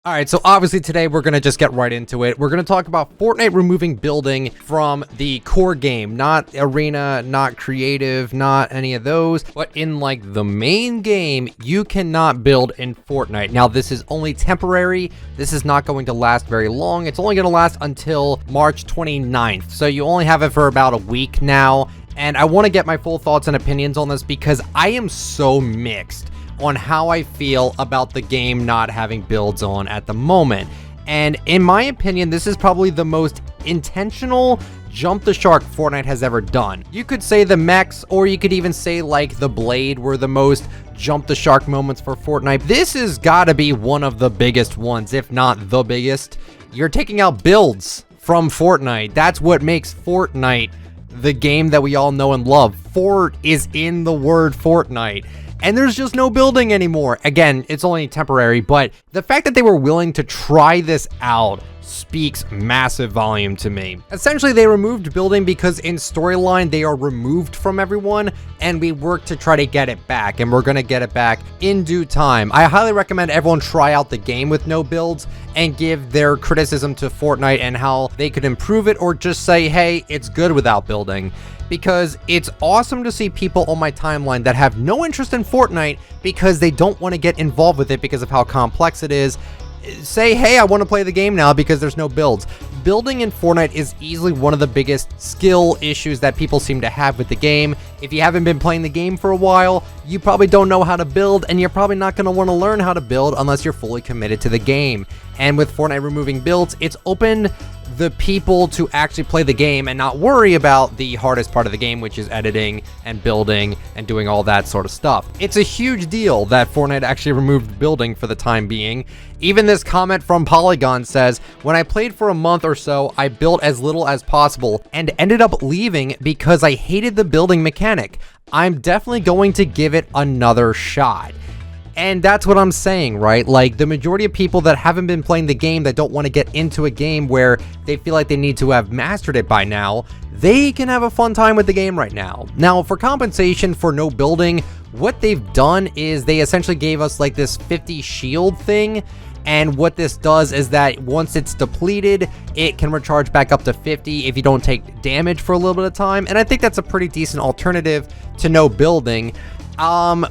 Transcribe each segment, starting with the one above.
All right, so obviously today we're going to just get right into it. We're going to talk about Fortnite removing building from the core game, not arena, not creative, not any of those, but in like the main game, you cannot build in Fortnite. Now, this is only temporary. This is not going to last very long. It's only going to last until March 29th. So you only have it for about a week now. And I want to get my full thoughts and opinions on this because I am so mixed on how I feel about the game not having builds on at the moment. And in my opinion, this is probably the most intentional jump the shark Fortnite has ever done. You could say the mechs, or you could even say like the Blade were the most jump the shark moments for Fortnite. This has got to be one of the biggest ones, if not the biggest. You're taking out builds from Fortnite. That's what makes Fortnite the game that we all know and love. Fort is in the word Fortnite. And there's just no building anymore. Again, it's only temporary, but the fact that they were willing to try this out speaks massive volume to me. Essentially, they removed building because in storyline, they are removed from everyone, and we work to try to get it back, and we're gonna get it back in due time. I highly recommend everyone try out the game with no builds and give their criticism to Fortnite and how they could improve it, or just say, hey, it's good without building. Because it's awesome to see people on my timeline that have no interest in Fortnite because they don't want to get involved with it because of how complex it is, say, hey, I want to play the game now because there's no builds. Building in Fortnite is easily one of the biggest skill issues that people seem to have with the game. If you haven't been playing the game for a while, you probably don't know how to build, and you're probably not going to want to learn how to build unless you're fully committed to the game. And with Fortnite removing builds, it's opened the people to actually play the game and not worry about the hardest part of the game, which is editing and building and doing all that sort of stuff. It's a huge deal that Fortnite actually removed building for the time being. Even this comment from Polygon says, when I played for a month or so, I built as little as possible and ended up leaving because I hated the building mechanic. I'm definitely going to give it another shot. And that's what I'm saying, right? Like, the majority of people that haven't been playing the game, that don't want to get into a game where they feel like they need to have mastered it by now, they can have a fun time with the game right now. Now, for compensation for no building, what they've done is they essentially gave us like this 50 shield thing. And what this does is that once it's depleted, it can recharge back up to 50 if you don't take damage for a little bit of time. And I think that's a pretty decent alternative to no building.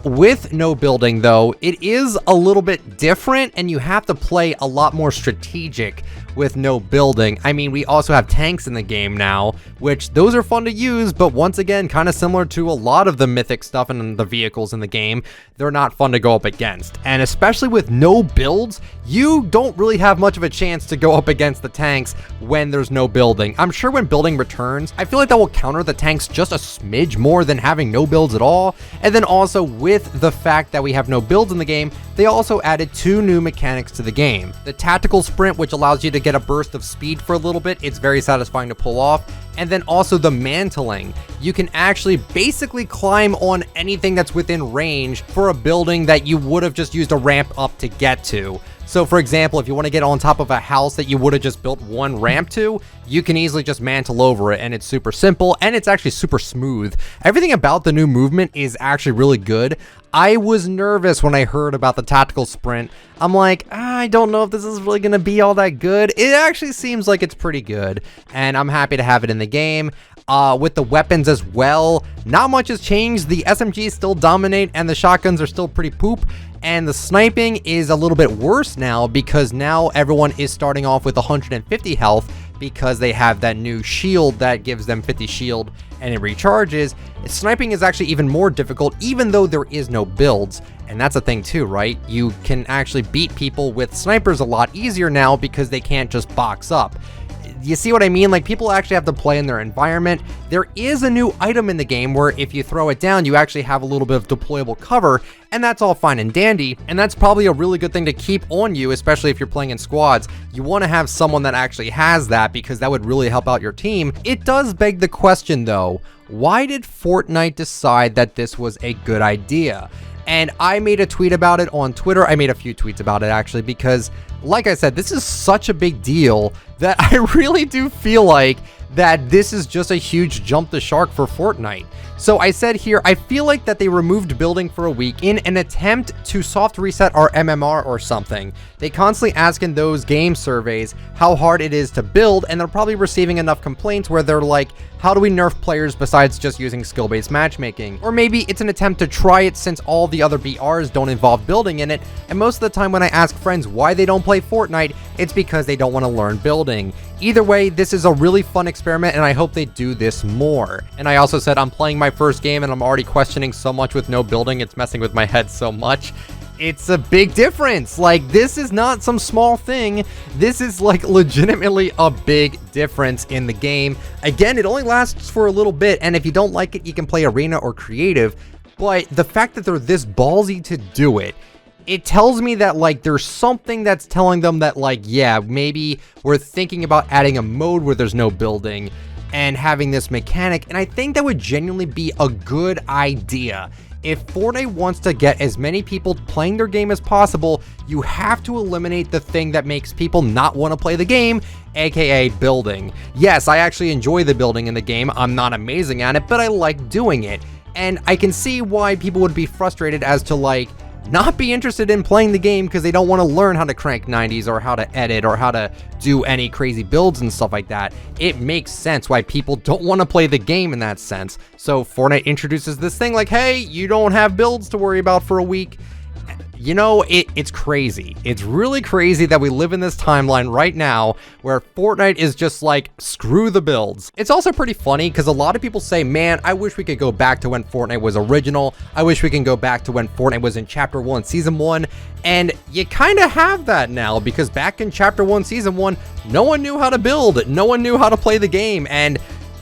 With no building though, it is a little bit different and you have to play a lot more strategic with no building. I mean, we also have tanks in the game now, which those are fun to use, but once again, kind of similar to a lot of the mythic stuff and the vehicles in the game, they're not fun to go up against. And especially with no builds, you don't really have much of a chance to go up against the tanks when there's no building. I'm sure when building returns, I feel like that will counter the tanks just a smidge more than having no builds at all. And then also with the fact that we have no builds in the game, they also added 2 new mechanics to the game. The tactical sprint, which allows you to get a burst of speed for a little bit. It's very satisfying to pull off. And then also the mantling. You can actually basically climb on anything that's within range for a building that you would have just used a ramp up to get to. So for example, if you want to get on top of a house that you would have just built one ramp to, you can easily just mantle over it, and it's super simple and it's actually super smooth. Everything about the new movement is actually really good. I was nervous when I heard about the tactical sprint. I'm like, I don't know if this is really going to be all that good. It actually seems like it's pretty good, and I'm happy to have it in the game. With the weapons as well, not much has changed. The SMGs still dominate and the shotguns are still pretty poop. And the sniping is a little bit worse now because now everyone is starting off with 150 health because they have that new shield that gives them 50 shield and it recharges. Sniping is actually even more difficult even though there is no builds. And that's a thing too, right? You can actually beat people with snipers a lot easier now because they can't just box up. You see what I mean? Like, people actually have to play in their environment. There is a new item in the game where if you throw it down, you actually have a little bit of deployable cover, and that's all fine and dandy, and that's probably a really good thing to keep on you, especially if you're playing in squads. You want to have someone that actually has that because that would really help out your team. It does beg the question though, why did Fortnite decide that this was a good idea? And I made a tweet about it on Twitter. I made a few tweets about it actually because, like I said, this is such a big deal that I really do feel like that this is just a huge jump the shark for Fortnite. So I said here, I feel like that they removed building for a week in an attempt to soft reset our MMR or something. They constantly ask in those game surveys how hard it is to build, and they're probably receiving enough complaints where they're like, how do we nerf players besides just using skill-based matchmaking? Or maybe it's an attempt to try it since all the other BRs don't involve building in it, and most of the time when I ask friends why they don't play Fortnite, it's because they don't want to learn building. Either way, this is a really fun experiment, and I hope they do this more. And I also said I'm playing my first game and I'm already questioning so much with no building, it's messing with my head so much. It's a big difference. Like, this is not some small thing. This is like legitimately a big difference in the game. Again, it only lasts for a little bit, and if you don't like it, you can play arena or creative. But the fact that they're this ballsy to do it, it tells me that like there's something that's telling them that like, yeah, maybe we're thinking about adding a mode where there's no building and having this mechanic. And I think that would genuinely be a good idea. If Fortnite wants to get as many people playing their game as possible, you have to eliminate the thing that makes people not want to play the game, aka building. Yes, I actually enjoy the building in the game. I'm not amazing at it, but I like doing it. And I can see why people would be frustrated as to like, not be interested in playing the game because they don't want to learn how to crank 90s or how to edit or how to do any crazy builds and stuff like that. It makes sense why people don't want to play the game in that sense. So Fortnite introduces this thing like, hey, you don't have builds to worry about for a week. You know, it's crazy. It's really crazy that we live in this timeline right now where Fortnite is just like, screw the builds. It's also pretty funny because a lot of people say, man, I wish we could go back to when Fortnite was original. I wish we can go back to when Fortnite was in Chapter 1, Season 1. And you kind of have that now because back in Chapter 1, Season 1, no one knew how to build. No one knew how to play the game. And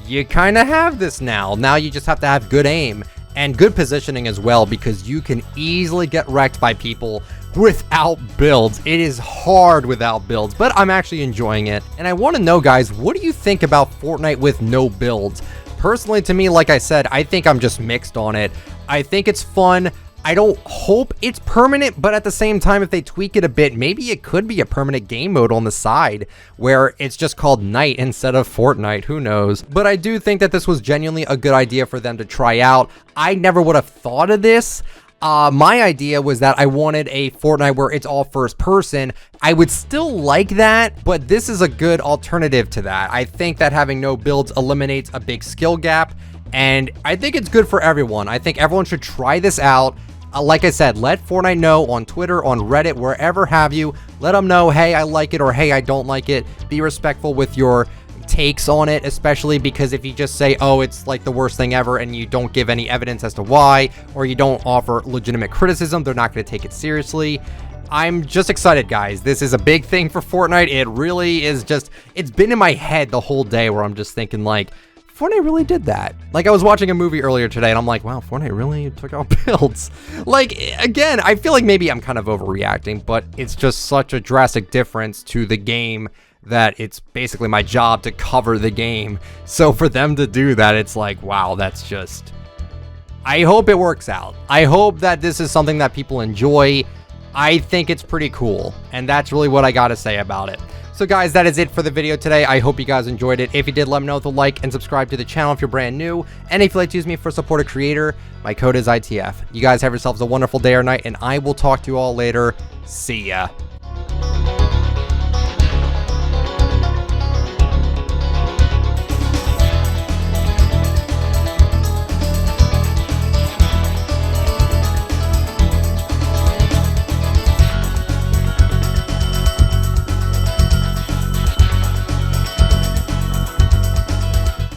you kind of have this now. Now you just have to have good aim. And good positioning as well, because you can easily get wrecked by people without builds. It is hard without builds, but I'm actually enjoying it. And I want to know, guys, what do you think about Fortnite with no builds? Personally, to me, like I said, I think I'm just mixed on it. I think it's fun. I don't hope it's permanent, but at the same time, if they tweak it a bit, maybe it could be a permanent game mode on the side where it's just called Night instead of Fortnite. Who knows? But I do think that this was genuinely a good idea for them to try out. I never would have thought of this. My idea was that I wanted a Fortnite where it's all first person. I would still like that, but this is a good alternative to that. I think that having no builds eliminates a big skill gap, and I think it's good for everyone. I think everyone should try this out. Like I said, let Fortnite know on Twitter, on Reddit, wherever have you. Let them know, hey, I like it, or hey, I don't like it. Be respectful with your takes on it, especially because if you just say, oh, it's like the worst thing ever, and you don't give any evidence as to why, or you don't offer legitimate criticism, they're not going to take it seriously. I'm just excited, guys. This is a big thing for Fortnite. It really is just, it's been in my head the whole day where I'm just thinking like, Fortnite really did that. Like, I was watching a movie earlier today and I'm like, wow, Fortnite really took out builds. Like, again, I feel like maybe I'm kind of overreacting, but it's just such a drastic difference to the game that it's basically my job to cover the game. So for them to do that, it's like, wow, that's just, I hope it works out. I hope that this is something that people enjoy. I think it's pretty cool. And that's really what I got to say about it. So guys, that is it for the video today. I hope you guys enjoyed it. If you did, let me know with a like and subscribe to the channel if you're brand new. And if you'd like to use me for support a creator, my code is ITF. You guys have yourselves a wonderful day or night, and I will talk to you all later. See ya.